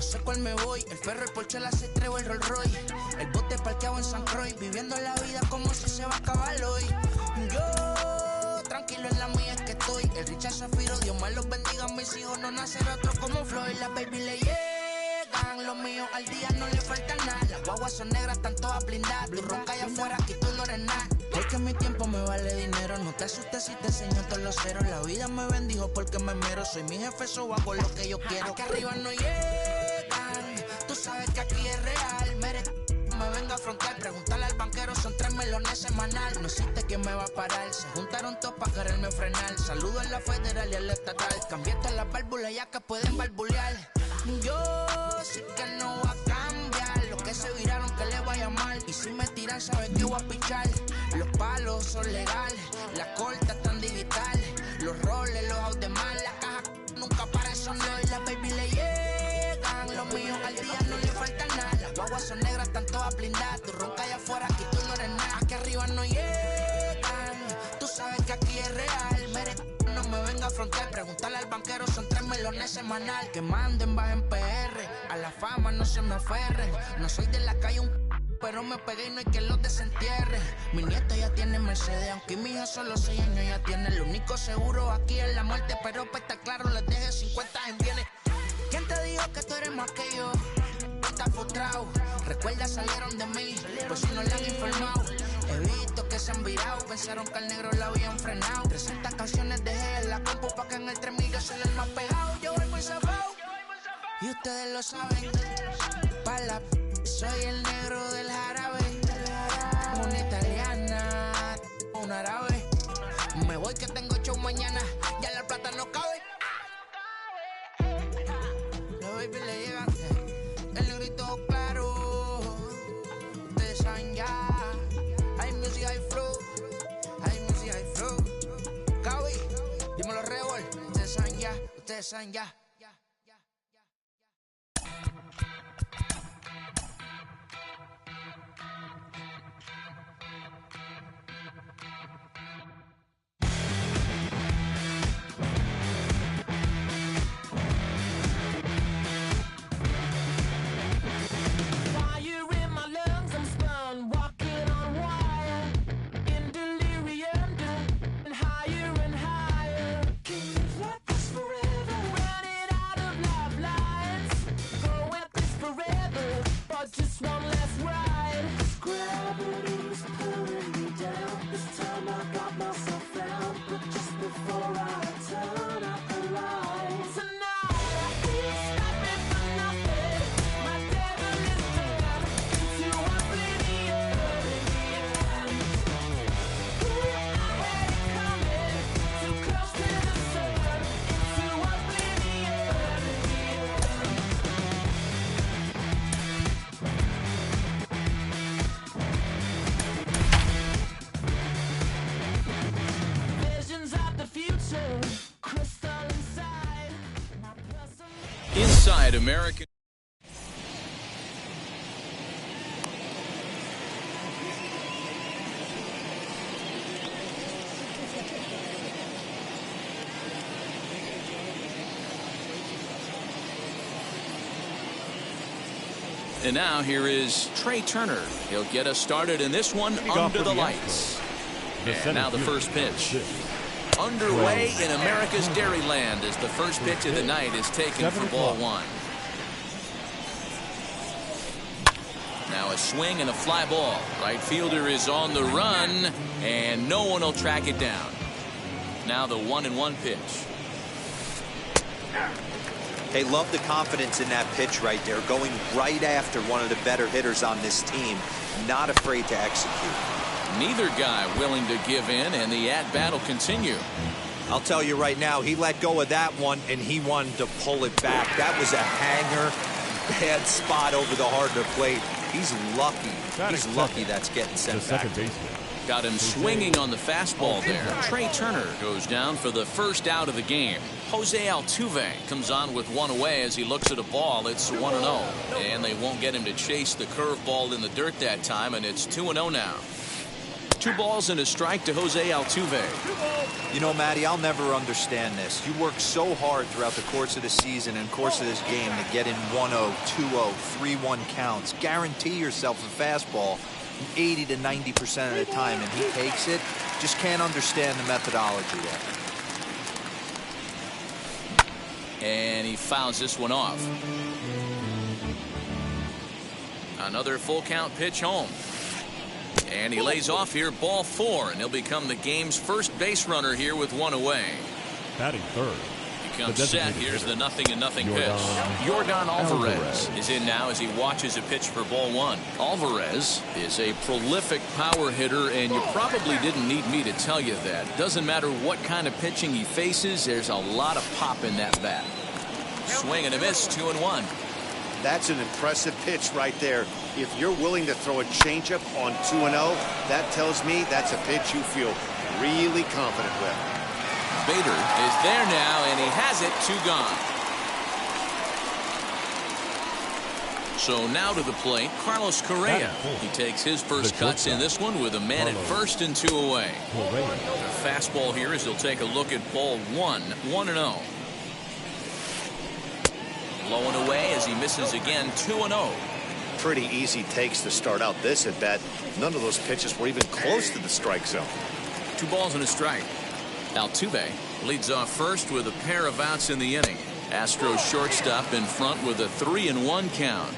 sé cuál me voy. El ferro, el Porsche, la C3 el Rolls Royce. El bote parqueado en San Croix, viviendo la vida como si se va a acabar hoy. Yo, tranquilo en la mía es que estoy. El Richard Zafiro, Dios me los bendiga. Mis hijos no nacer otro como Floyd. Las baby le llegan, los míos al día no le falta nada. Las guaguas son negras, están todas blindadas. Tu ronca allá afuera, aquí tú no eres nada. Es que mi tiempo me vale dinero. No te asustes si te enseño todos los ceros. La vida me bendijo porque me mero. Soy mi jefe, so hago lo que yo quiero. Aquí arriba no llegan. Tú sabes que aquí es real. Me venga a afrontar, preguntarle al banquero, son 3 melones semanal. No existe quien me va a parar, se juntaron todos para quererme frenar. Saludo a la federal y a la estatal, cambié todas las válvulas ya que pueden barbulear. Yo sí que no voy a cambiar, los que se viraron que le vaya mal. Y si me tiran saben que voy a pichar. Los palos son legales, las cortas están digitales. Los roles, los out de mal, la caja nunca para eso no. Y la baby le llegan, los míos al día no le falta nada. Las guaguas son negras, están todas blindadas. Tu ronca allá afuera, aquí tú no eres nada. Aquí arriba no llegan, tú sabes que aquí es real. No me venga a afrontar, preguntarle al banquero, son 3 melones semanal. Que manden, bajen PR, a la fama no se me aferren. No soy de la calle pero me pegué y no hay que los desentierre. Mi nieto ya tiene Mercedes, aunque mi hija solo 6 años ya tiene. Lo único seguro aquí es la muerte, pero para estar claro les deje 50 en bienes. ¿Quién te dijo que tú eres más que yo? Estás frustrado, recuerda salieron de mí, pues si no le han informado. He visto que se han virado, pensaron que al negro la habían frenado. 300 canciones dejé en la compu pa' que en el 3000 yo soy el más pegado. Yo voy por zafao, y ustedes lo saben. Pa' la soy el negro del jarabe. Una italiana, un árabe. Me voy que tengo show mañana, ya la plata no cabe. Los baby le llegan, el negrito claro. Ustedes saben ya. Hay music, hay flow. Hay music, hay flow. Cabi, dímelo Rebol. Ustedes saben ya, ustedes saben ya. Inside American. And now here is Trey Turner. He'll get us started in this one under the lights. And now the first pitch. Underway in America's Dairyland as the first pitch of the night is taken for ball 1. Now a swing and a fly ball. Right fielder is on the run, and no one will track it down. Now the 1-1 pitch. They love the confidence in that pitch right there, going right after one of the better hitters on this team, not afraid to execute. Neither guy willing to give in, and the at-bat will continue. I'll tell you right now, he let go of that one, and he wanted to pull it back. That was a hanger, bad spot over the heart of the plate. He's lucky. He's lucky that's getting sent back. Got him swinging on the fastball there. Trey Turner goes down for the first out of the game. Jose Altuve comes on with one away as he looks at a ball. It's 1-0. And they won't get him to chase the curveball in the dirt that time, and it's 2-0 now. 2 balls and a strike to Jose Altuve. You know, Matty, I'll never understand this. You work so hard throughout the course of the season and course of this game to get in 1-0, 2-0, 3-1 counts. Guarantee yourself a fastball 80 to 90% of the time, and he takes it. Just can't understand the methodology there. And he fouls this one off. Another full count pitch home. And he lays off here, ball 4, and he'll become the game's first base runner here with 1 away. Batting third. He comes set. Here's the 0-0 pitch. Yordan Alvarez is in now as he watches a pitch for ball 1. Alvarez is a prolific power hitter, and you probably didn't need me to tell you that. Doesn't matter what kind of pitching he faces, there's a lot of pop in that bat. Swing and a miss, 2-1. That's an impressive pitch right there. If you're willing to throw a changeup on 2-0, that tells me that's a pitch you feel really confident with. Bader is there now, and he has it. 2 gone. So now to the plate, Carlos Correa. He takes his first cuts in this one with a man at first and 2 away. The fastball here as he'll take a look at ball 1, 1-0. Low and away as he misses again, 2-0. Pretty easy takes to start out this at bat. None of those pitches were even close to the strike zone. 2 balls and a strike. Altuve leads off first with a pair of outs in the inning. Astros shortstop in front with a 3-1 count.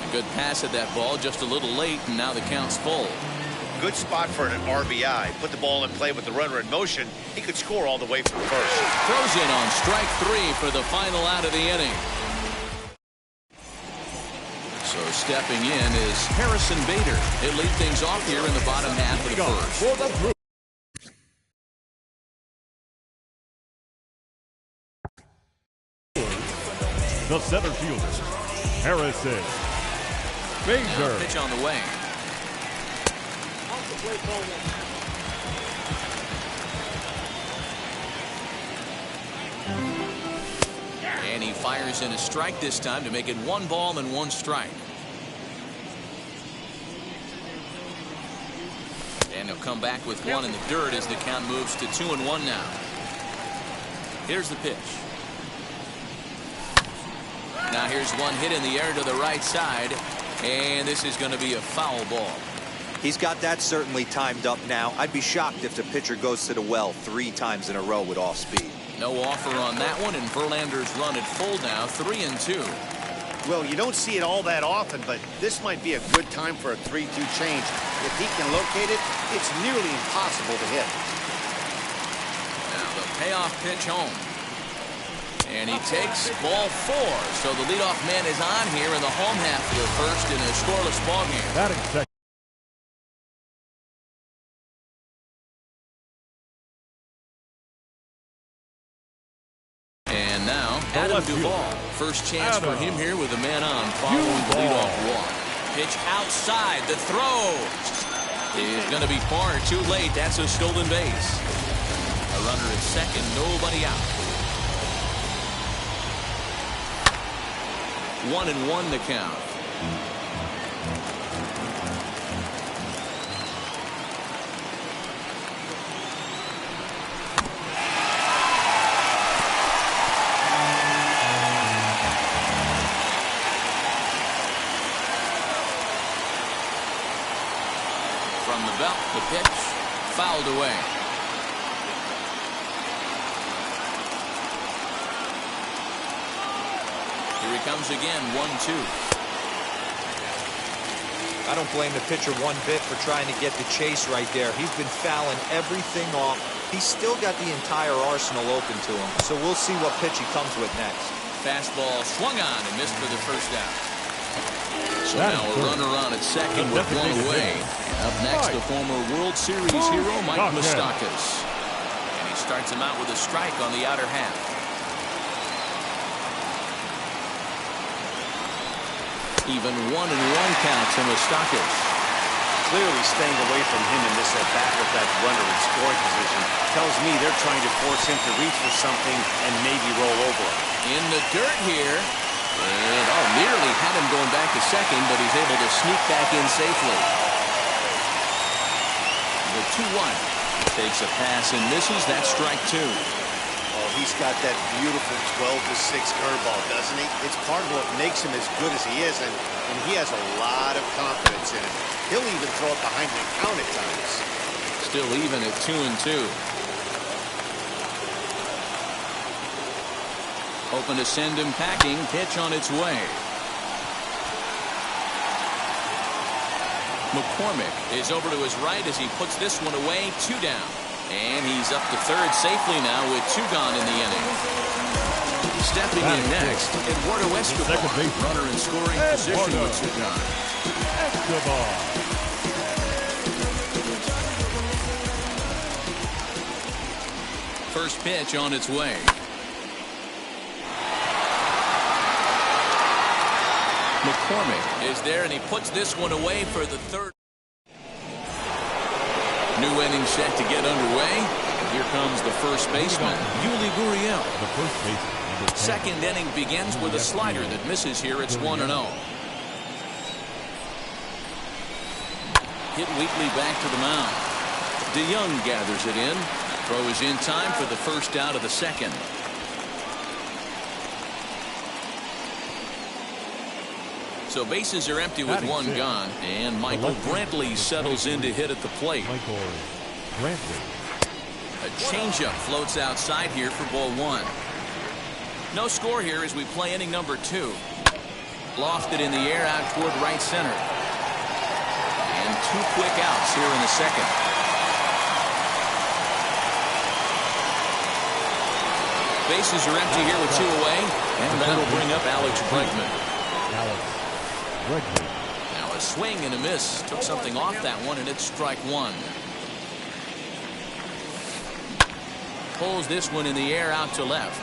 A good pass at that ball, just a little late, and now the count's full. Good spot for an RBI. Put the ball in play with the runner in motion. He could score all the way from first. Throws in on strike 3 for the final out of the inning. So stepping in is Harrison Bader. He'll lead things off here in the bottom half of the first. The center fielder, Harrison Bader. Pitch on the way. And he fires in a strike this time to make it 1 ball and 1 strike. And he'll come back with 1 in the dirt as the count moves to 2-1 now. Here's the pitch. Now here's one hit in the air to the right side, and this is going to be a foul ball. He's got that certainly timed up now. I'd be shocked if the pitcher goes to the well 3 times in a row with off speed. No offer on that one, and Verlander's run at full now, 3-2. Well, you don't see it all that often, but this might be a good time for a 3-2 change. If he can locate it, it's nearly impossible to hit. Now the payoff pitch home. And he takes ball 4. So the leadoff man is on here in the home half of the first in a scoreless ball game. Batting second. And now Adam Duvall. First chance for him here with a man on following the leadoff walk. Pitch outside. The throw is going to be far too late. That's a stolen base. A runner at second, nobody out. 1-1 the count. From the belt, the pitch fouled away. Here he comes again, 1-2. I don't blame the pitcher one bit for trying to get the chase right there. He's been fouling everything off. He's still got the entire arsenal open to him. So we'll see what pitch he comes with next. Fastball swung on and missed for the first out. So now a runner on at second with 1 away. And up next, the former World Series hero, Mike Moustakas. And he starts him out with a strike on the outer half. Even 1-1 count to Moustakas. Clearly staying away from him in this at-bat with that runner in scoring position tells me they're trying to force him to reach for something and maybe roll over him. In the dirt here, And nearly had him going back to second, but he's able to sneak back in safely. The 2-1 takes a pass and misses. That's strike 2. Oh, he's got that beautiful 12-6 curveball, doesn't he? It's part of what makes him as good as he is, and he has a lot of confidence in it. He'll even throw it behind the count at times. Still even at 2-2. Hoping to send him packing. Pitch on its way. McCormick is over to his right as he puts this one away. 2 down. And he's up to third safely now with 2 gone in the inning. Stepping in next, Eduardo Escobar, runner in scoring position with 2 gone. Escobar. First pitch on its way. McCormick is there, and he puts this one away for the third. New inning set to get underway. Here comes the first baseman, Yuli Gurriel. The first baseman. Second inning begins with a slider that misses here. It's 1-0. Hit weakly back to the mound. DeYoung gathers it in. Throw is in time for the first out of the second. So bases are empty with 1 gone, and Michael Brantley settles in to hit at the plate. Michael Brantley. A changeup floats outside here for ball 1. No score here as we play inning number 2. Lofted in the air out toward right center. And 2 quick outs here in the second. Bases are empty here with 2 away, and that'll bring up Alex Bregman. Now a swing and a miss. Took something off that one, and it's strike 1. Pulls this one in the air out to left.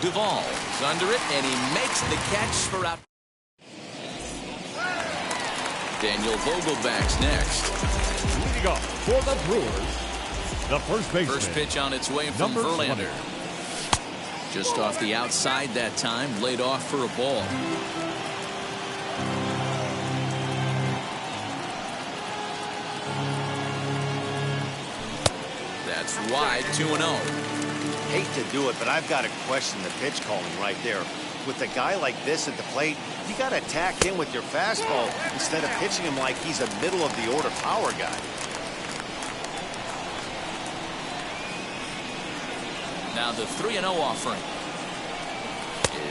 Duvall is under it, and he makes the catch for out. Daniel Vogelback's next. Leading off for the Brewers, the first baseman. First pitch on its way from Verlander. 20. Just off the outside that time, laid off for a ball. That's wide, 2-0. Hate to do it, but I've got to question the pitch calling right there. With a guy like this at the plate, you got to attack him with your fastball instead of pitching him like he's a middle-of-the-order power guy. Now the 3-0 offering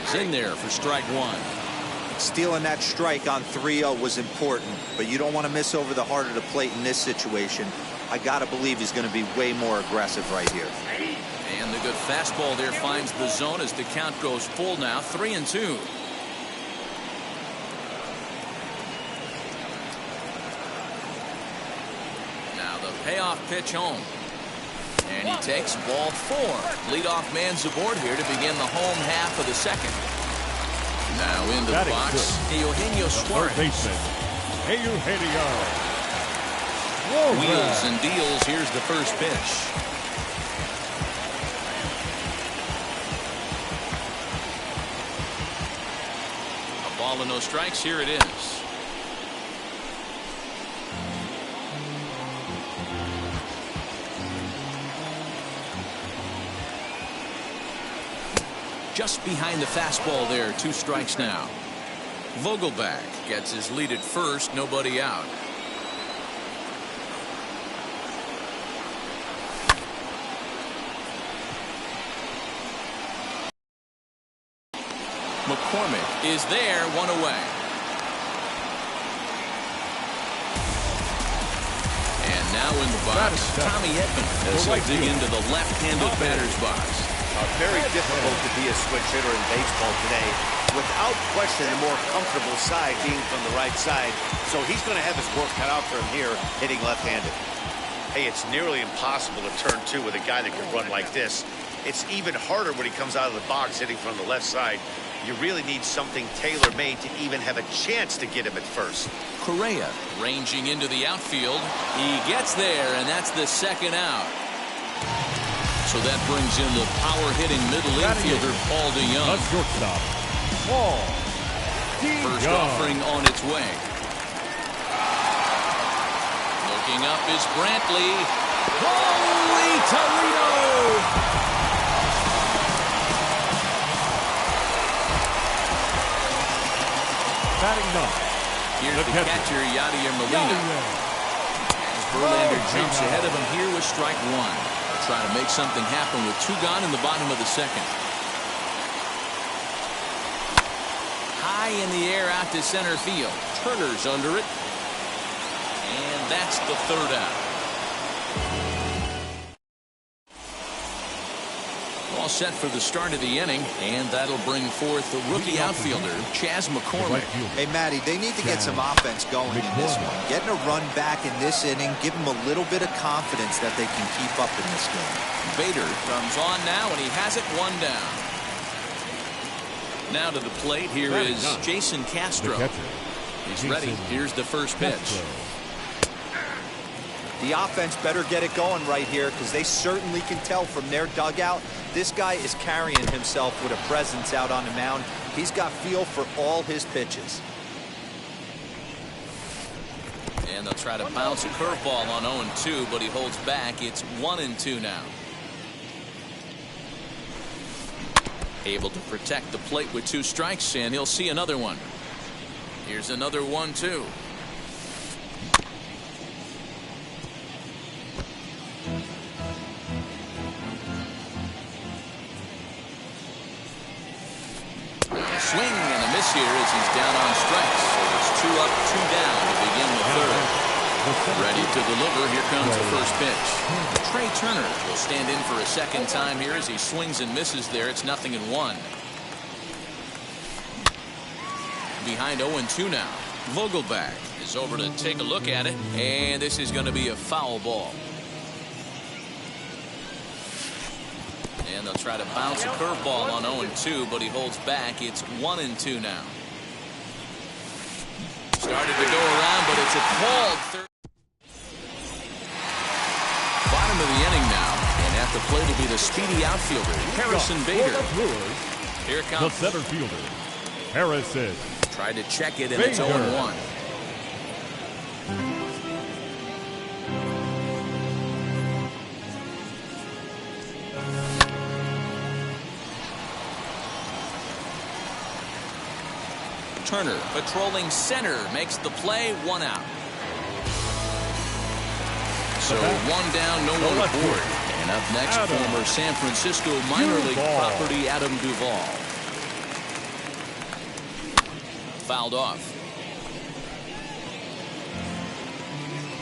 is in there for strike 1. Stealing that strike on 3-0 was important, but you don't want to miss over the heart of the plate in this situation. I got to believe he's going to be way more aggressive right here. And the good fastball there finds the zone as the count goes full now, 3-2. Now the payoff pitch home. And he takes ball 4. Leadoff man's aboard here to begin the home half of the second. Now into the box, Eugenio Suarez. Wheels and deals. Here's the first pitch. A ball and no strikes. Here it is. Just behind the fastball there. 2 strikes now. Vogelback gets his lead at first. Nobody out. McCormick is there, 1 away. And now in the box, Tommy Edman as he'll dig into the left-handed batter's box. Very difficult to be a switch hitter in baseball today. Without question, the more comfortable side being from the right side. So he's going to have his work cut out for him here, hitting left-handed. Hey, it's nearly impossible to turn 2 with a guy that can run like this. It's even harder when he comes out of the box hitting from the left side. You really need something tailor-made to even have a chance to get him at first. Correa ranging into the outfield. He gets there, and that's the second out. So that brings in the power-hitting middle infielder, Paul DeYoung. The shortstop, Paul DeYoung. First offering on its way. Looking up is Brantley. Holy Toledo! Batting ninth. Here's the catcher, Yadier Molina. As Verlander jumps ahead of him here with strike one. Trying to make something happen with 2 gone in the bottom of the second. High in the air out to center field. Turner's under it. And that's the 3rd out. All set for the start of the inning, and that'll bring forth the rookie outfielder, Chas McCormick. Hey, Matty, they need to get some offense going in this one. Getting a run back in this inning, give them a little bit of confidence that they can keep up in this game. Bader comes on now, and he has it 1 down. Now to the plate, here is Jason Castro. He's ready. Here's the first pitch. The offense better get it going right here because they certainly can tell from their dugout this guy is carrying himself with a presence out on the mound. He's got feel for all his pitches. And they'll try to bounce a curveball on 0-2, but he holds back. It's 1-2 now. Able to protect the plate with 2 strikes, and he'll see another one. Here's another 1-2. Swing and a miss here as he's down on strikes. So it's 2 up, 2 down to begin the 3rd. Ready to deliver. Here comes the first pitch. Trey Turner will stand in for a second time here as he swings and misses there. It's 0-1. Behind 0-2 now. Vogelbach is over to take a look at it, and this is going to be a foul ball. And they'll try to bounce a curveball on 0-2, but he holds back. It's 1-2 now. Started to go around, but it's a called third. Bottom of the inning now, and at the plate will be the speedy outfielder, Harrison Bader. Here comes the center fielder, Harrison. Tried to check it, and it's 0-1. Turner patrolling center makes the play, 1 out. So 1 down, no one aboard. And up next, former San Francisco minor league property Adam Duvall. Fouled off.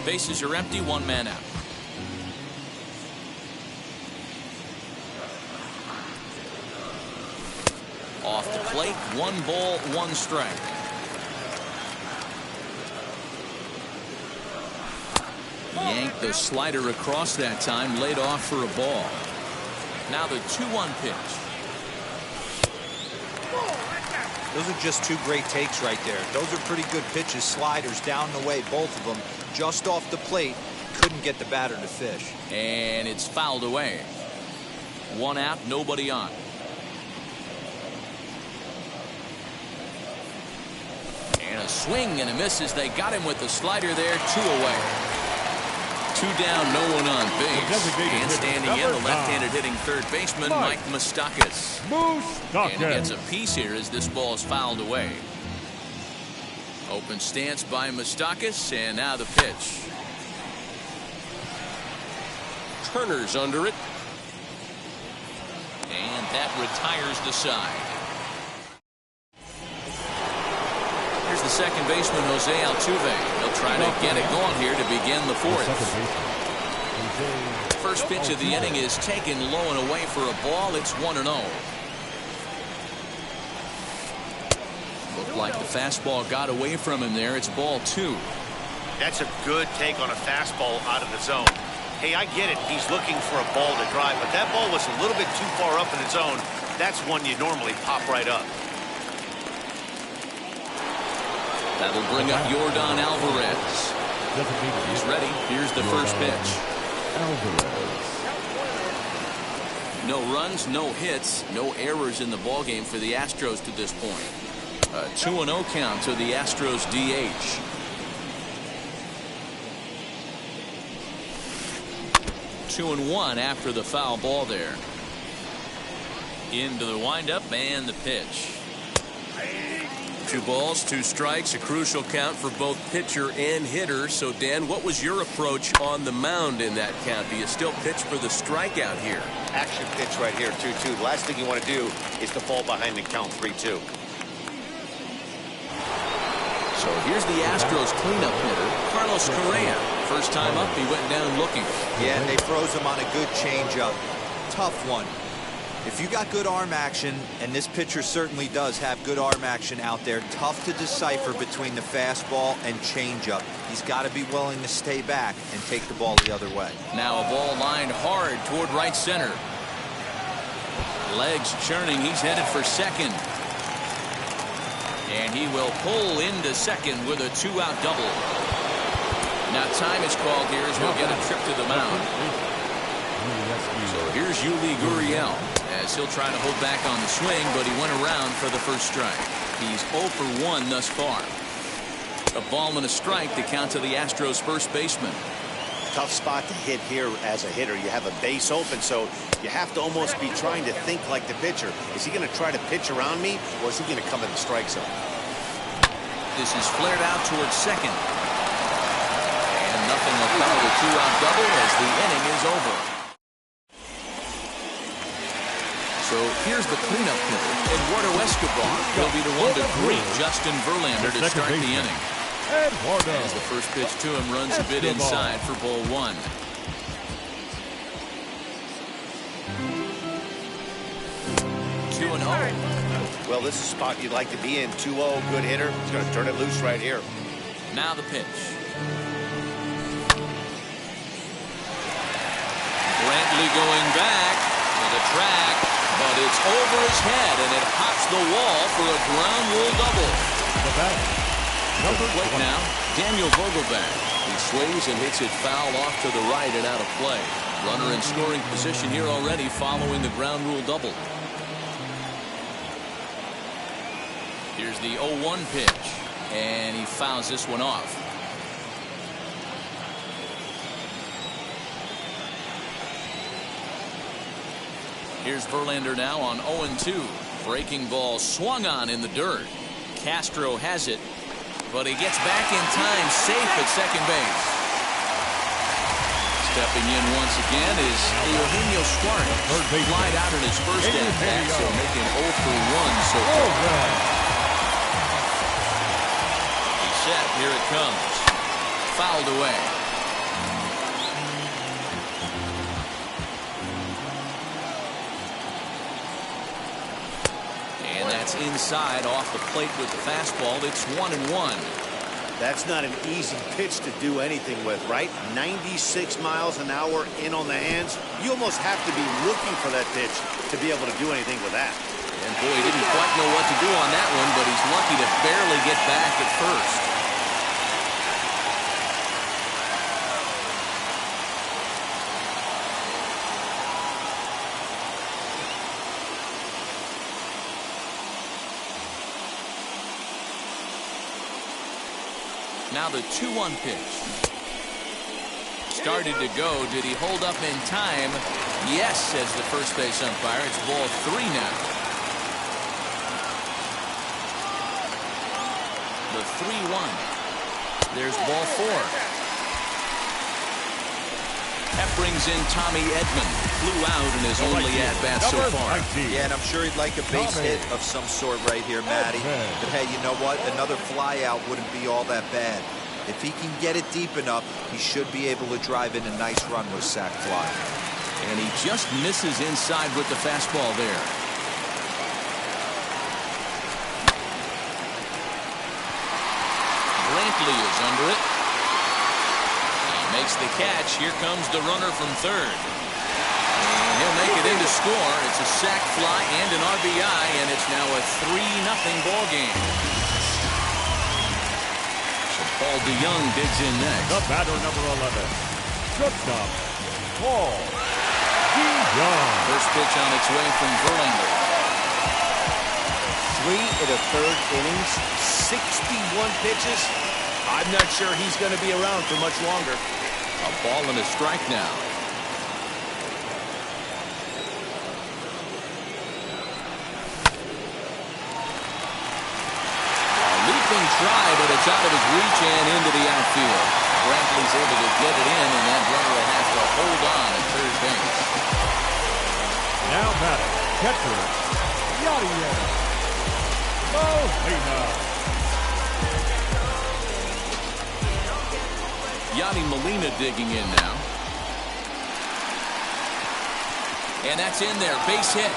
Bases are empty, 1 man out. Off the plate, 1 ball, 1 strike. Yanked the slider across that time, laid off for a ball. Now the 2-1 pitch. Those are just 2 great takes right there. Those are pretty good pitches. Sliders down the way, both of them just off the plate. Couldn't get the batter to fish. And it's fouled away. 1 out, nobody on. And a swing and a miss as they got him with the slider there. 2 away. 2 down, no one on base. And standing in, the left-handed hitting third baseman, Mike Moustakas. And he gets a piece here as this ball is fouled away. Open stance by Moustakas, and now the pitch. Turner's under it. And that retires the side. Here's the second baseman, Jose Altuve. He'll try to get it going here to begin the 4th. First pitch of the inning is taken low and away for a ball. It's 1-0. Looked like the fastball got away from him there. It's ball 2. That's a good take on a fastball out of the zone. Hey, I get it. He's looking for a ball to drive, but that ball was a little bit too far up in the zone. That's one you normally pop right up. That'll bring up Yordan Alvarez. He's ready. Here's the first pitch. No runs, no hits, no errors in the ballgame for the Astros to this point. A 2-0 count to the Astros DH. Two and one after the foul ball there. Into the windup and the pitch. 2 balls, 2 strikes, a crucial count for both pitcher and hitter. So, Dan, what was your approach on the mound in that count? Do you still pitch for the strikeout here? Action pitch right here, 2-2. The last thing you want to do is to fall behind and count 3-2. So here's the Astros cleanup hitter, Carlos Correa. First time up, he went down looking. Yeah, and they froze him on a good changeup. Tough one. If you got good arm action, and this pitcher certainly does have good arm action out there, tough to decipher between the fastball and changeup. He's got to be willing to stay back and take the ball the other way. Now a ball lined hard toward right center. Legs churning, he's headed for second. And he will pull into second with a 2-out double. Now time is called here as we'll get a trip to the mound. So here's Yuli Gurriel as he'll try to hold back on the swing, but he went around for the first strike. He's 0 for 1 thus far. A ball and a strike to count to the Astros first baseman. Tough spot to hit here as a hitter. You have a base open, so you have to almost be trying to think like the pitcher. Is he going to try to pitch around me, or is he going to come in the strike zone? This is flared out towards second. And nothing will come of a 2-out double as the inning is over. So here's the cleanup hitter, Eduardo Escobar. He'll be the one to greet Justin Verlander to start the inning. As the first pitch to him runs a bit inside for ball 1. Well, this is a spot you'd like to be in. 2-0, good hitter. He's going to turn it loose right here. Now the pitch. Brantley going back to the track, but it's over his head, and it hops the wall for a ground rule double. Number plate now, Daniel Vogelbach. He swings and hits it foul off to the right and out of play. Runner in scoring position here already following the ground rule double. Here's the 0-1 pitch, and he fouls this one off. Here's Verlander now on 0-2. Breaking ball swung on in the dirt. Castro has it, but he gets back in time, safe at second base. Stepping in once again is Eugenio Suarez. Flied out in his first at-bat, so making 0 for 1 so far. Set, here it comes. Fouled away. And that's inside off the plate with the fastball. It's 1-1. That's not an easy pitch to do anything with, right? 96 miles an hour in on the hands. You almost have to be looking for that pitch to be able to do anything with that. And boy, he didn't quite know what to do on that one, but he's lucky to barely get back at first. Now the 2-1 pitch. Started to go. Did he hold up in time? Yes, says the first base umpire. It's ball 3 now. The 3-1. There's ball 4. That brings in Tommy Edman. Flew out in his only at-bat so far. Yeah, and I'm sure he'd like a base hit of some sort right here, Matty. But hey, you know what? Another fly out wouldn't be all that bad. If he can get it deep enough, he should be able to drive in a nice run with sac fly. And he just misses inside with the fastball there. Brantley is under it. Makes the catch. Here comes the runner from third. And he'll make it in to score. It's a sac fly and an RBI, and it's now a 3-0 ball game. So Paul DeYoung digs in next. The batter, number 11, shortstop, Paul DeYoung. First pitch on its way from Verlander. 3 1/3 innings, 61 pitches. I'm not sure he's going to be around for much longer. A ball and a strike now. A leaping try, but it's out of his reach and into the outfield. Brantley's able to get it in, and that runner will have to hold on at third base. Now batting, catcher, Yadier Molina. Yadi Molina digging in now. And that's in there, base hit.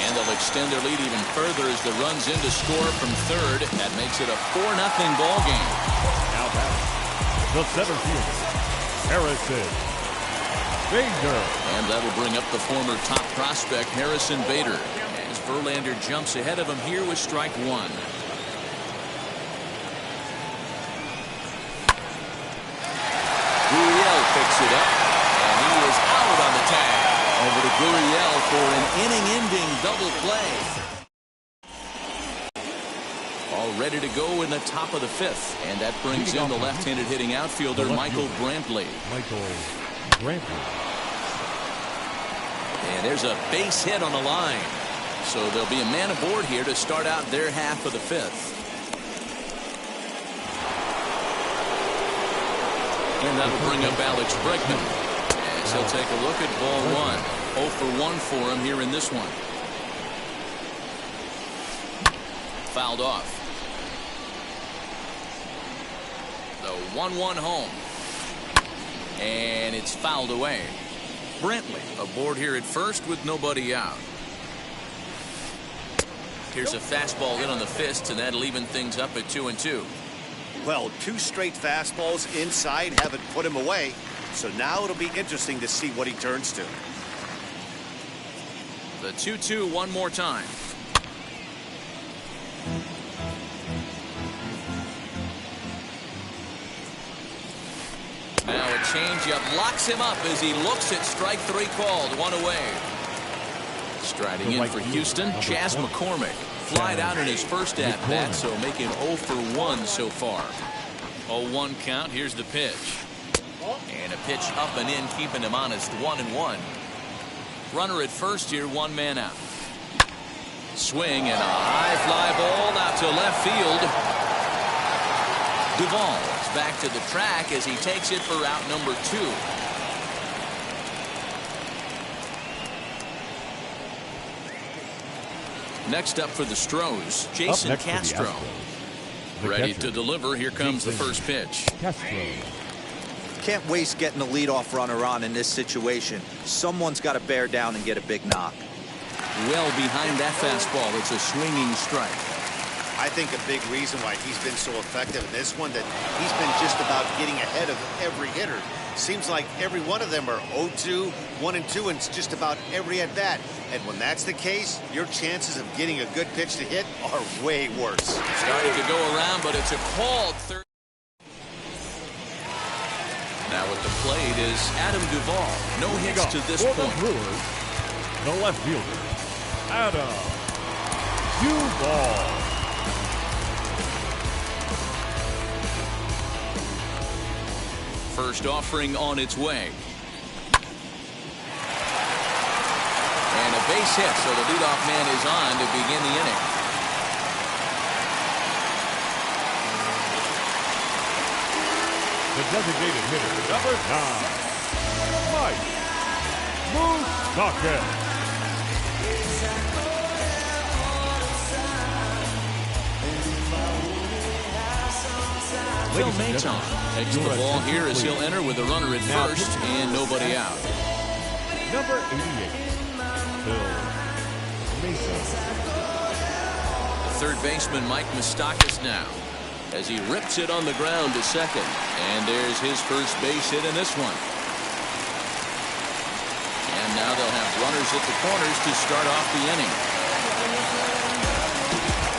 And they'll extend their lead even further as the run's in to score from third. That makes it a 4-0 ball game. Now batting, the center fielder, Harrison Bader. And that'll bring up the former top prospect, Harrison Bader, as Verlander jumps ahead of him here with strike one. Gurriel picks it up, and he is out on the tag. Over to Gurriel for an inning-ending double play. All ready to go in the top of the fifth, and that brings in the left-handed hitting outfielder, Michael Brantley. And there's a base hit on the line. So there'll be a man aboard here to start out their half of the fifth. And that'll bring up Alex Bregman, as he'll take a look at ball one. 0 for 1 for him here in this one. Fouled off. The 1-1 home. And it's fouled away. Brantley aboard here at first with nobody out. Here's a fastball in on the fists, and that'll even things up at 2-2. Well, 2 straight fastballs inside haven't put him away. So now it'll be interesting to see what he turns to. The 2-2 one more time. Now a changeup locks him up as he looks at strike 3 called. 1 away. Striding in for Houston, Chas McCormick. Flied out in his first at-bat, so make him 0 for 1 so far. 0-1 count. Here's the pitch. And a pitch up and in, keeping him honest. 1-1. Runner at first here, 1 man out. Swing and a high fly ball out to left field. Duvall is back to the track as he takes it for out number 2. Next up for the Stros, Jason Castro. Ready to deliver. Here comes the first pitch. Can't waste getting the leadoff runner on in this situation. Someone's got to bear down and get a big knock. Well behind that fastball. It's a swinging strike. I think a big reason why he's been so effective in this one, that he's been just about getting ahead of every hitter. Seems like every one of them are 0-2, 1-2, and it's just about every at bat. And when that's the case, your chances of getting a good pitch to hit are way worse. Starting to go around, but it's a called third. Now at the plate is Adam Duvall. No hits to this point. The Brewers, the left fielder, Adam Duvall. First offering on its way. And a base hit, so the leadoff man is on to begin the inning. The designated hitter, number 9, Mike Moustakas. Phil Maton takes the ball here as he'll enter with a runner at first and nobody out. Number 88, Phil Mason. Third baseman Mike Moustakas now as he rips it on the ground to second. And there's his first base hit in this one. And now they'll have runners at the corners to start off the inning.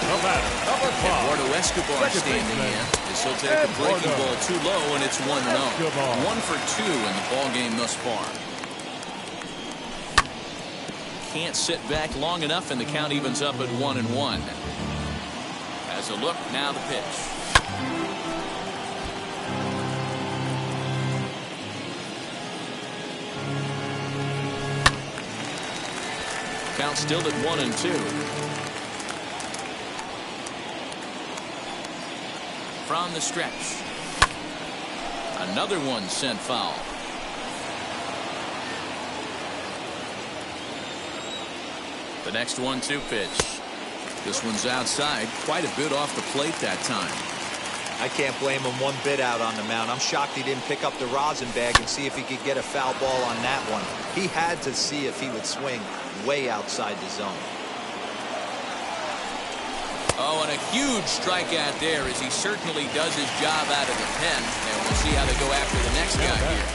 The batter, number 5. Eduardo Escobar standing in as he'll take a breaking ball too low, and it's 1-0. 1 for 2 in the ball game thus far. can't sit back long enough, and the count evens up at 1-1. As a look, now the pitch. Count still at 1-2. From the stretch. Another one sent foul. The next 1-2 pitch. This one's outside, quite a bit off the plate that time. I can't blame him one bit out on the mound. I'm shocked he didn't pick up the rosin bag and see if he could get a foul ball on that one. He had to see if he would swing way outside the zone. Oh, and a huge strikeout there, as he certainly does his job out of the pen. And we'll see how they go after the next guy here.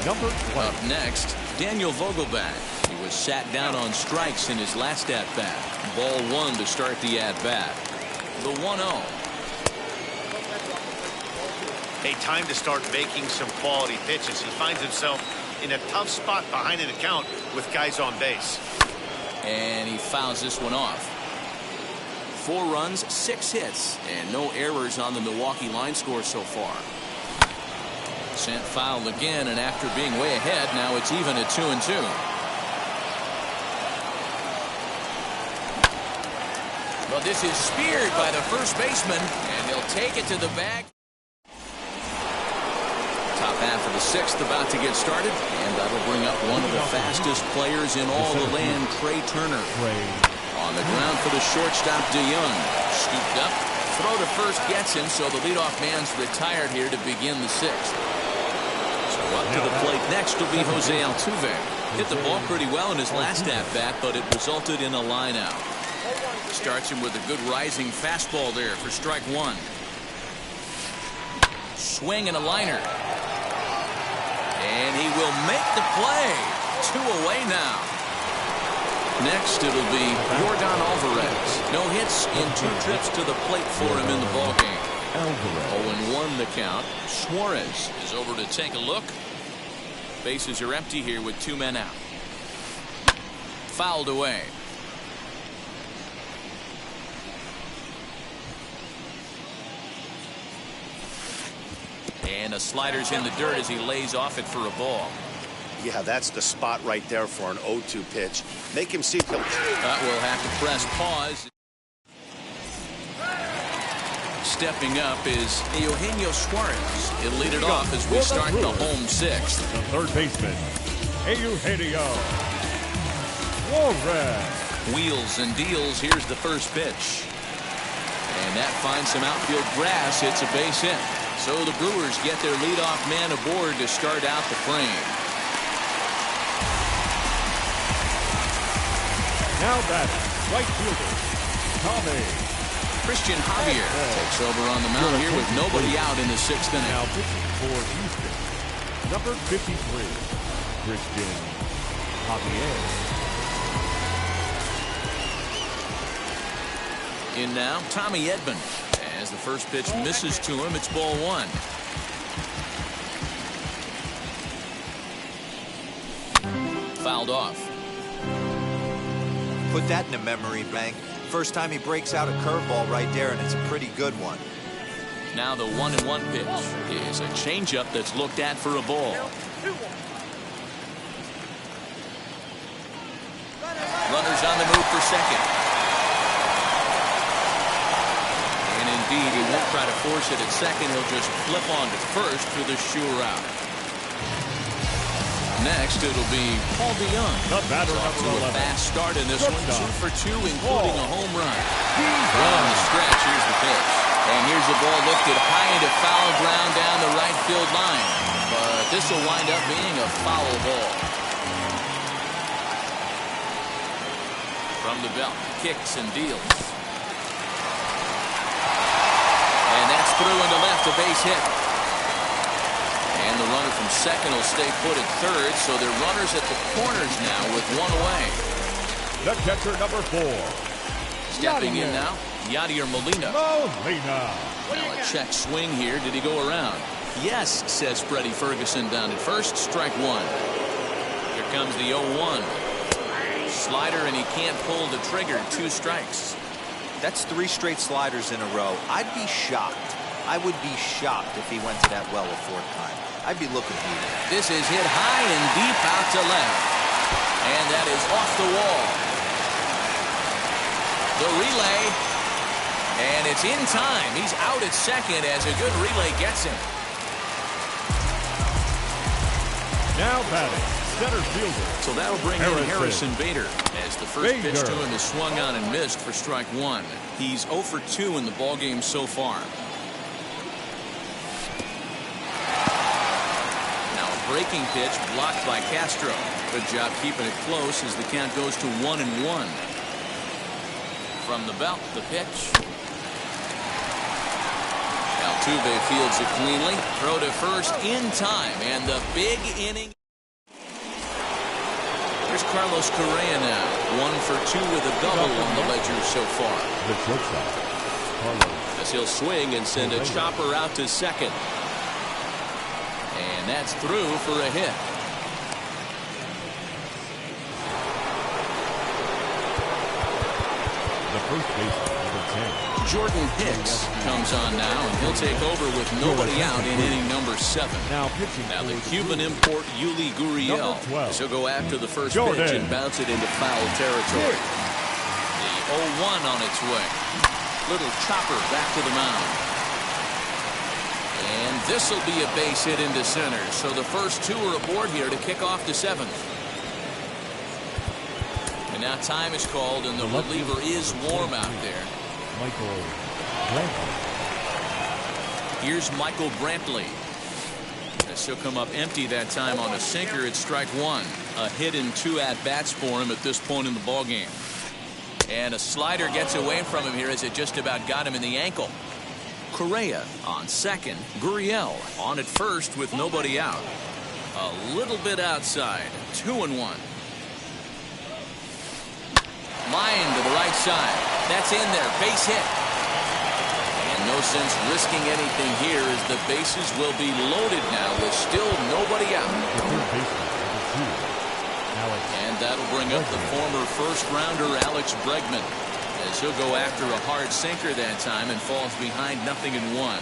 Number 1. Up next, Daniel Vogelbach. He was sat down on strikes in his last at-bat. Ball 1 to start the at-bat. The 1-0. Hey, time to start making some quality pitches. He finds himself in a tough spot behind an account with guys on base. And he fouls this one off. 4 runs, 6 hits, and no errors on the Milwaukee line score so far. Sent foul again, and after being way ahead, now it's even at 2-2. Well, this is speared by the first baseman, and he'll take it to the bag. Top half of the 6th about to get started, and that'll bring up one of the fastest players in all the land, Trey Turner. On the ground for the shortstop, DeYoung. Scooped up, throw to first gets him, so the leadoff man's retired here to begin the 6th. So up to the plate next will be Jose Altuve. Hit the ball pretty well in his last at-bat, but it resulted in a line-out. Starts him with a good rising fastball there for strike 1. Swing and a liner. And he will make the play. 2 away now. Next, it'll be Yordan Alvarez. No hits in 2 trips to the plate for him in the ballgame. 0-1 the count. Suarez is over to take a look. Bases are empty here with 2 men out. Fouled away. And a slider's in the dirt as he lays off it for a ball. Yeah, that's the spot right there for an 0-2 pitch. Make him see. We'll have to press pause. Stepping up is Eugenio Suarez. He'll lead it off as we start the home 6th. The third baseman, Eugenio Suarez. Wheels and deals. Here's the first pitch. And that finds some outfield grass. It's a base hit. So the Brewers get their leadoff man aboard to start out the frame. Now batting, right fielder, Tommy. Christian Javier takes over on the mound here with nobody out in the 6th inning. Now pitching for Houston, number 53, Christian Javier. In now, Tommy Edman. As the first pitch misses to him, it's ball 1. Fouled off. Put that in the memory bank. First time he breaks out a curveball right there, and it's a pretty good one. Now the 1-1 pitch is a changeup that's looked at for a ball. Runners on the move for second. And indeed, he won't try to force it at second. He'll just flip on to first for the sure out. Next, it'll be Paul DeYoung. The batter off to number a 11. fast start in this one. 2 for 2, including a home run. Well on the stretch. Here's the pitch. And here's the ball lifted high into foul ground down the right field line. But this will wind up being a foul ball. From the belt, kicks and deals. And that's through into left, a base hit. And the runner from second will stay put at third, so they're runners at the corners now with 1 away. The catcher, number 4. Stepping in now, Yadier Molina. Now a check swing here. Did he go around? Yes, says Freddie Ferguson down at first. Strike 1. Here comes the 0-1. Slider, and he can't pull the trigger. 2 strikes. That's 3 straight sliders in a row. I'd be shocked. I would be shocked if he went to that well a 4th time. I'd be looking for it. This is hit high and deep out to left. And that is off the wall. The relay. And it's in time. He's out at second as a good relay gets him. Now batting, center fielder. So that'll bring in Harrison Bader as the first pitch to him is swung on and missed for strike 1. He's 0 for 2 in the ballgame so far. Now a breaking pitch blocked by Castro. Good job keeping it close as the count goes to 1-1. From the belt, the pitch. Altuve fields it cleanly. Throw to first in time, and the big inning. Here's Carlos Correa now. 1 for 2 with a double on the ledger so far. As he'll swing and send a chopper out to second. And that's through for a hit. The first baseman, number 10. Jordan Hicks comes on now, and he'll take over with nobody out in inning number 7. Now pitching. Now the Cuban import Yuli Gurriel. So go after the first pitch and bounce it into foul territory. The 0-1 on its way. Little chopper back to the mound. And this will be a base hit into center. So the first 2 are aboard here to kick off the 7th. And now time is called, and the reliever is warm out there. Michael Brantley. Here's Michael Brantley. This will come up empty that time on a sinker. It's strike 1. A hit in 2 at-bats for him at this point in the ballgame. And a slider gets away from him here as it just about got him in the ankle. Correa on second. Gurriel on at first with nobody out. A little bit outside. 2-1. Line to the right side. That's in there. Base hit. And no sense risking anything here as the bases will be loaded now with still nobody out. And that'll bring up the former first-rounder Alex Bregman as he'll go after a hard sinker that time and falls behind 0-1.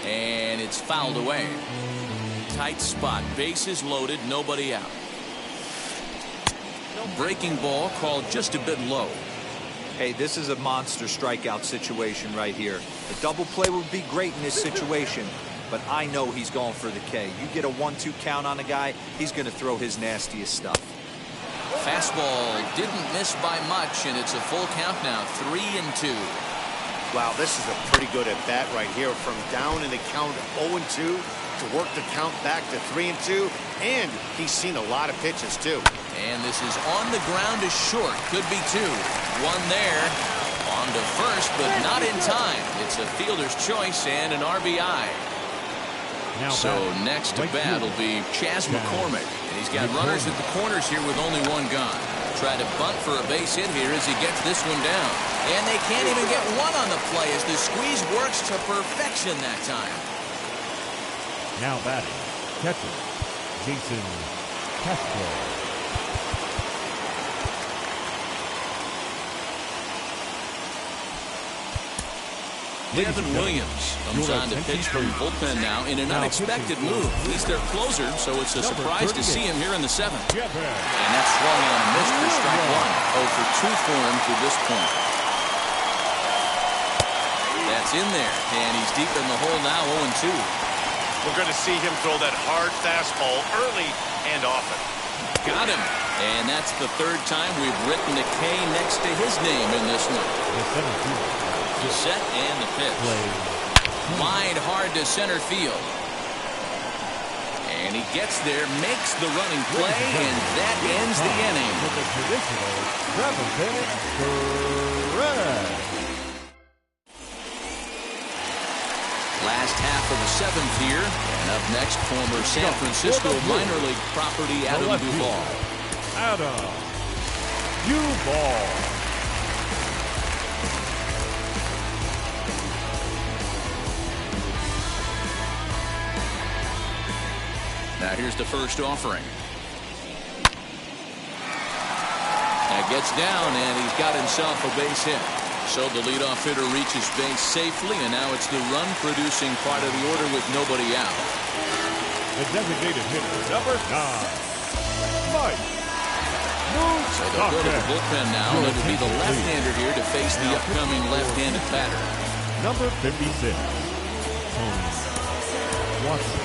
And it's fouled away. Tight spot. Bases loaded. Nobody out. Breaking ball called just a bit low. Hey, this is a monster strikeout situation right here. A double play would be great in this situation, but I know he's going for the K. You get a 1-2 count on a guy, he's going to throw his nastiest stuff. Fastball didn't miss by much, and it's a full count now. 3-2. Wow, this is a pretty good at bat right here. From down in the count 0-2 to work the count back to 3-2, and he's seen a lot of pitches too. And this is on the ground to short. Could be 2. 1 there. On to first, but not in time. It's a fielder's choice and an RBI. So next to bat will be Chas McCormick. And he's got runners at the corners here with only 1 gone. Try to bunt for a base hit here as he gets this one down. And they can't even get 1 on the play as the squeeze works to perfection that time. Now batting, catcher, Jason Castro. Devin Williams comes on to pitch from bullpen now in an unexpected move. He's their closer, so it's a surprise to see him here in the 7th. And that's swung on and missed for strike 1. 0 for 2 for him to this point. That's in there, and he's deep in the hole now, 0-2. We're going to see him throw that hard fastball early and often. Got him. And that's the 3rd time we've written a K next to his name in this one. The set and the pitch. Lined hard to center field. And he gets there, makes the running play, and that ends the inning. Last half of the 7th here. And up next, former San Francisco minor league property Adam Duvall. Adam Duvall. Now here's the first offering. That gets down, and he's got himself a base hit. So the leadoff hitter reaches base safely, and now it's the run-producing part of the order with nobody out. The designated hitter, number 9, Mike. So they'll go to the bullpen now, and it'll be the left-hander here to face the upcoming left-handed batter. Number 56, Tony Watson.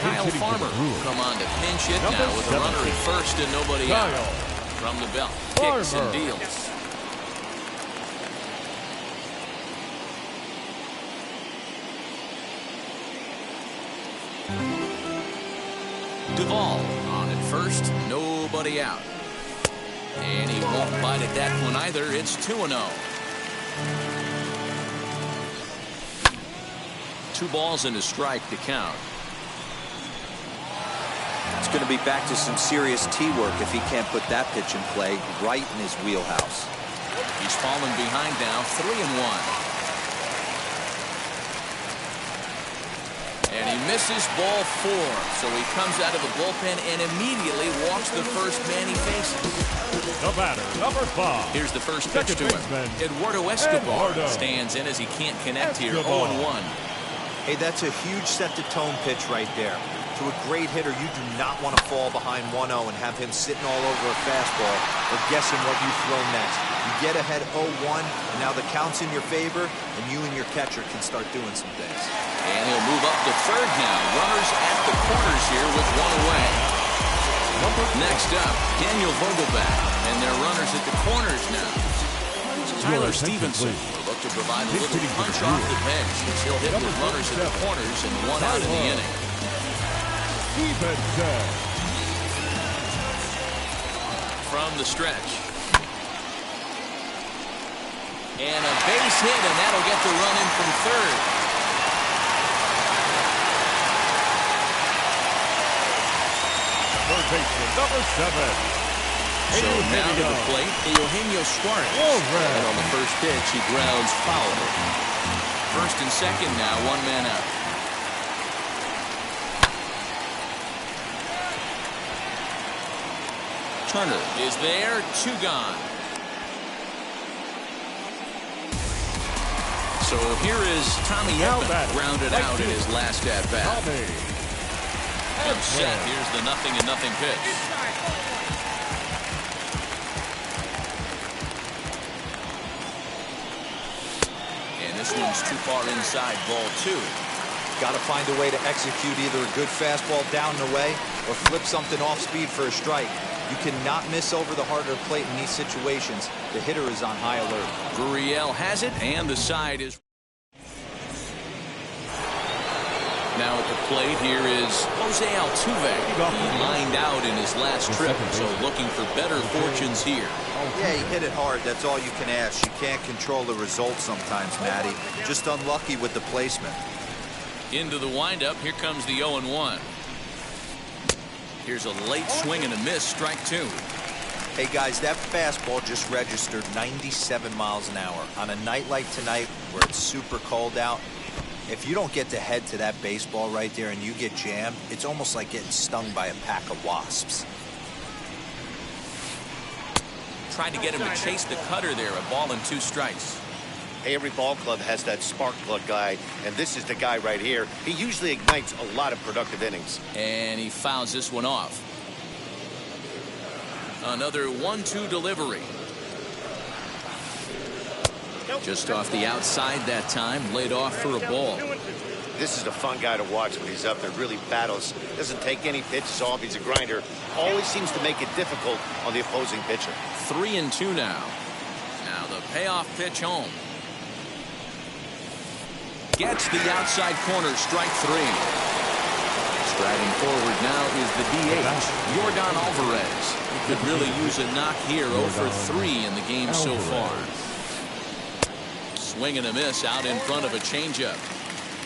Kyle Farmer come on to pinch hit now with a runner at first and nobody out. From the belt, kicks and deals. Duvall on at first, nobody out. And he won't bite at that one either. It's 2-0. 2 balls and a strike to count. It's going to be back to some serious tee work if he can't put that pitch in play right in his wheelhouse. He's fallen behind now, 3-1. And he misses ball 4, so he comes out of the bullpen and immediately walks the first man he faces. The batter, number 5. Here's the first pitch to him. Eduardo Escobar stands in as he can't connect here, 0-1. Hey, that's a huge set-the-tone pitch right there. To a great hitter, you do not want to fall behind 1-0 and have him sitting all over a fastball or guessing what you throw next. You get ahead 0-1, and now the count's in your favor, and you and your catcher can start doing some things. And he'll move up to third now. Runners at the corners here with 1 away. Next up, Daniel Vogelback, and their runners at the corners now. Tyler Stevenson will look to provide a little punch off the bench as he'll hit with runners at the corners and 1 out in the inning. Stevenson. From the stretch. And a base hit, and that'll get the run in from third. Third baseman, number 7. So now to the plate, Eugenio Suarez. And on the first pitch, he grounds foul. First and second now, 1 man out. Turner is there, 2 gone. So here is Tommy Edman, grounded out in his last at-bat. And set, here's the 0-0 pitch. And this one's too far inside, ball 2. Got to find a way to execute either a good fastball down and away or flip something off speed for a strike. You cannot miss over the harder plate in these situations. The hitter is on high alert. Gurriel has it, and the side is. Now at the plate here is Jose Altuve. He lined out in his last trip, so looking for better fortunes here. Yeah, he hit it hard. That's all you can ask. You can't control the result sometimes, Matty. Just unlucky with the placement. Into the windup, here comes the 0-1. Here's a late swing and a miss, strike 2. Hey guys, that fastball just registered 97 miles an hour. On a night like tonight where it's super cold out, if you don't get to head to that baseball right there and you get jammed, it's almost like getting stung by a pack of wasps. Trying to get him to chase the cutter there, a ball and 2 strikes. Hey, every ball club has that spark plug guy, and this is the guy right here. He usually ignites a lot of productive innings. And he fouls this one off. Another 1-2 delivery. Just off the outside that time, laid off for a ball. This is a fun guy to watch when he's up there. Really battles. Doesn't take any pitches off. He's a grinder. Always seems to make it difficult on the opposing pitcher. 3-2 now. Now the payoff pitch home. Gets the outside corner, strike 3. Striding forward now is the DH, Yordan Alvarez. He could really use a knock here, 0 for 3 in the game so far. Swing and a miss out in front of a changeup.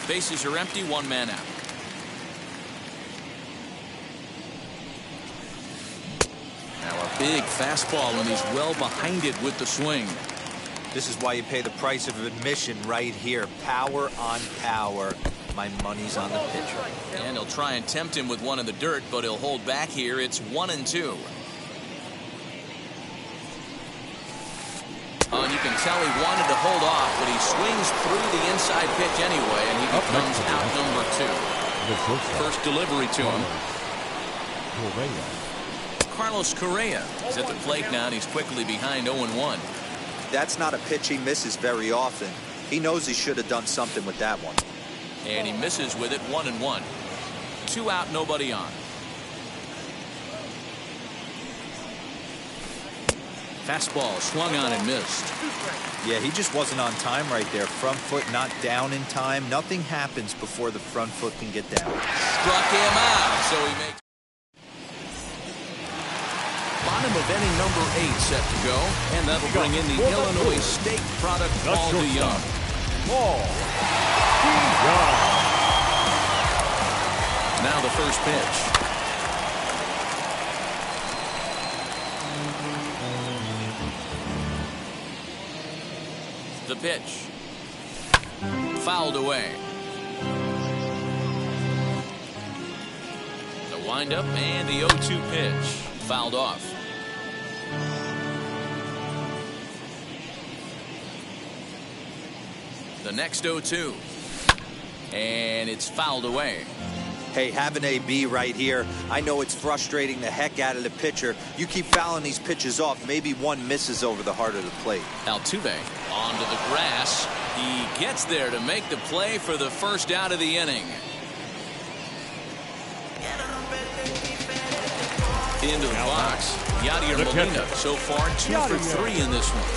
Bases are empty, 1 man out. Now a big fastball, and he's well behind it with the swing. This is why you pay the price of admission right here. Power on power. My money's on the pitcher. And he'll try and tempt him with one in the dirt, but he'll hold back here. It's 1-2. You can tell he wanted to hold off, but he swings through the inside pitch anyway, and he becomes out number 2. First delivery to him. Carlos Correa is at the plate now, and he's quickly behind 0-1. That's not a pitch he misses very often. He knows he should have done something with that one. And he misses with it, 1-1. 2 out, nobody on. Fastball swung on and missed. Yeah, he just wasn't on time right there. Front foot not down in time. Nothing happens before the front foot can get down. Struck him out, so he makes. Bottom of inning number 8 set to go, and that'll bring in the Illinois State product, Paul DeYoung. Now the first pitch. The pitch. Fouled away. The windup and the 0-2 pitch. Fouled off. The next 0-2. And it's fouled away. Hey, have an AB right here. I know it's frustrating the heck out of the pitcher. You keep fouling these pitches off. Maybe one misses over the heart of the plate. Altuve onto the grass. He gets there to make the play for the first out of the inning. Into the box. Yadier Molina so far 2 for 3 in this one.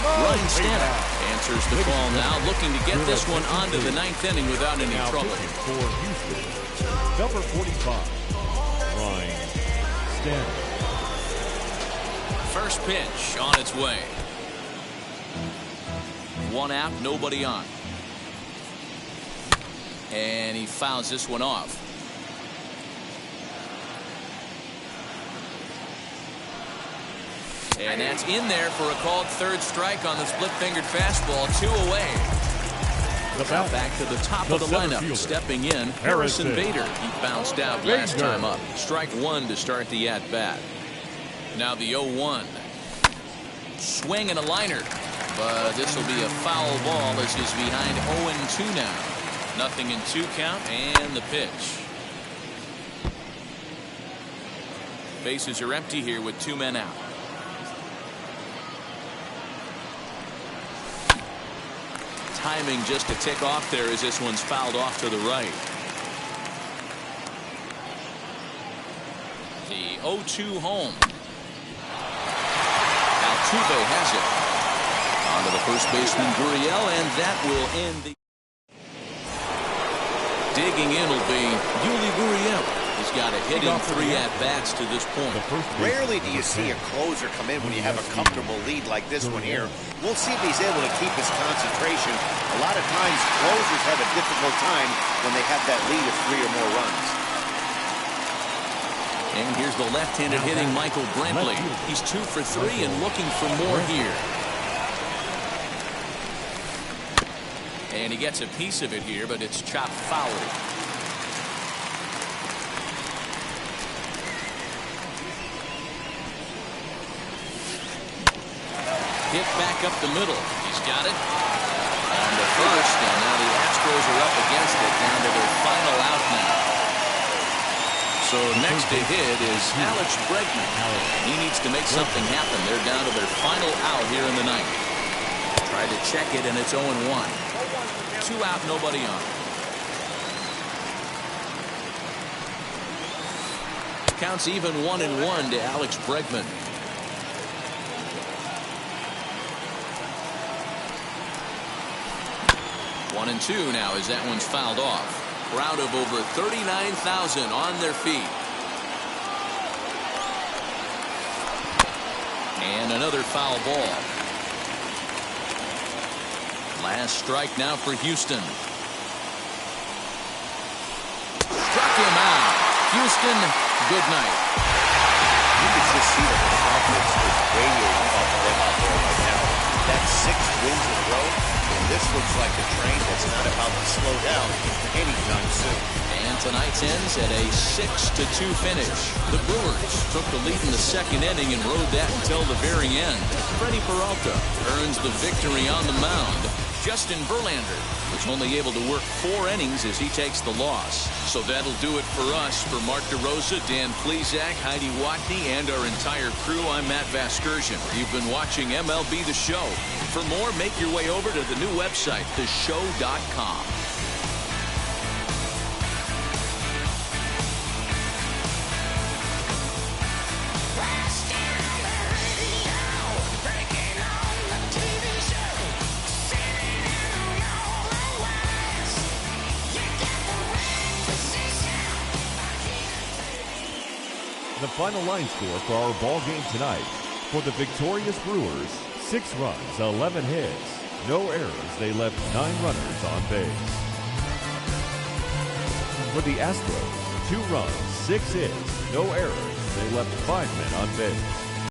Ryan Stanton answers the call now, looking to get this one onto the 9th inning without any trouble. Number 45, Ryan Stanton. First pitch on its way. 1 out, nobody on. And he fouls this one off. And that's in there for a called third strike on the split-fingered fastball. 2 away. Now back to the top of the lineup. Stepping in, Harrison Bader. He bounced out last time up. Strike 1 to start the at-bat. Now the 0-1. Swing and a liner. But this will be a foul ball as he's behind 0-2 now. 0-2 count and the pitch. Bases are empty here with 2 men out. Timing just to tick off there as this one's fouled off to the right. The 0-2 home. Altuve has it. Onto the first baseman Gurriel, and that will end the. Digging in will be Yuli Gurriel. He's got a hit in 3 at-bats to this point. Rarely do you see a closer come in when you have a comfortable lead like this one here. We'll see if he's able to keep his concentration. A lot of times, closers have a difficult time when they have that lead of 3 or more runs. And here's the left-handed hitting Michael Brantley. He's 2 for 3 and looking for more here. And he gets a piece of it here, but it's chopped foul. Hit back up the middle. He's got it. On the first, and now the Astros are up against it, down to their final out now. So next to hit is Alex Bregman. He needs to make something happen. They're down to their final out here in the 9th. Tried to check it, and it's 0-1. 2 out, nobody on. Counts even 1-1 to Alex Bregman. 1-2 now as that one's fouled off. Crowd of over 39,000 on their feet. And another foul ball. Last strike now for Houston. Struck him out. Houston, good night. You can just see the confidence is radiating off of them out there right now. That's 6 wins in a row. And this looks like a train that's not about to slow down anytime soon. And tonight's ends at a 6-2 finish. The Brewers took the lead in the second inning and rode that until the very end. Freddie Peralta earns the victory on the mound. Justin Verlander was only able to work 4 innings as he takes the loss. So that'll do it for us. For Mark DeRosa, Dan Plesac, Heidi Watney, and our entire crew, I'm Matt Vasgersian. You've been watching MLB The Show. For more, make your way over to the new website, theshow.com. The final line score for our ball game tonight: for the victorious Brewers, 6 runs, 11 hits, no errors. They left 9 runners on base. For the Astros, 2 runs, 6 hits, no errors. They left 5 men on base.